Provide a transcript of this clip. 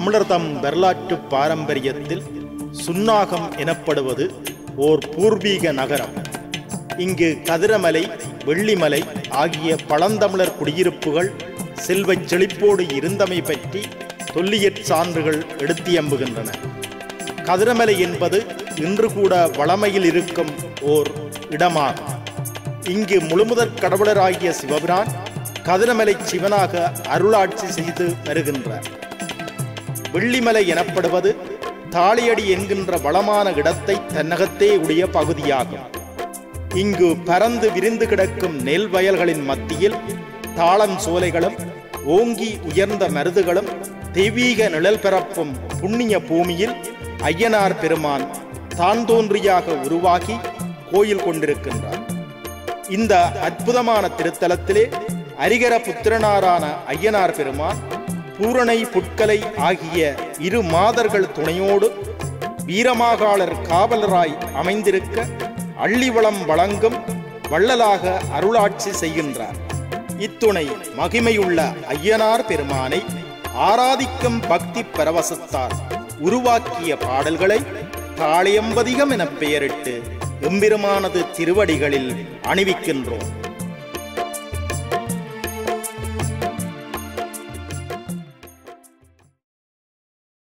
தமிழர் தம் வரலாற்று பாரம்பரியத்தில் சுன்னாகம் எனப்படுவது ஓர் பூர்வீக நகரம். இங்கு கதிரமலை, வெள்ளிமலை ஆகிய பழந்தமிழர் குடியிருப்புகள் செல்வச் செழிப்போடு இருந்தமை பற்றி தொல்லியற் சான்றுகள் எடுத்தியம்புகின்றன. கதிரமலை என்பது இன்று கூட வளமையில் இருக்கும் ஓர் இடமாகும். இங்கு முழுமுதற் கடவுளராகிய சிவபிரான் கதிரமலை சிவனாக அருளாட்சி செய்து வருகின்றார். வெள்ளிமலை எனப்படுவது தாளியடி என்கின்ற வளமான இடத்தை தன்னகத்தே உடைய பகுதியாகும். இங்கு பரந்து விரிந்து கிடக்கும் நெல் வயல்களின் மத்தியில் தாளம் சோலைகளும் ஓங்கி உயர்ந்த மருதுகளும் தெய்வீக நிழல் பரப்பும் புண்ணிய பூமியில் ஐயனார் பெருமான் தான் தோன்றியாக உருவாகி கோயில் கொண்டிருக்கின்றார். இந்த அற்புதமான திருத்தலத்திலே அரிகர புத்திரனாரான ஐயனார் பெருமான் பூரணை புட்கலை ஆகிய இரு மாதர்கள் துணையோடு வீரமாகாளர் காவலராய் அமைந்திருக்க அள்ளிவளம் வழங்கும் வள்ளலாக அருளாட்சி செய்கின்றார். இத்துணை மகிமையுள்ள ஐயனார் பெருமானை ஆராதிக்கும் பக்தி பரவசத்தால் உருவாக்கிய பாடல்களை தாளியம்பதிகம் என பெயரிட்டு எம்பெருமானது திருவடிகளில் அணிவிக்கின்றோம்.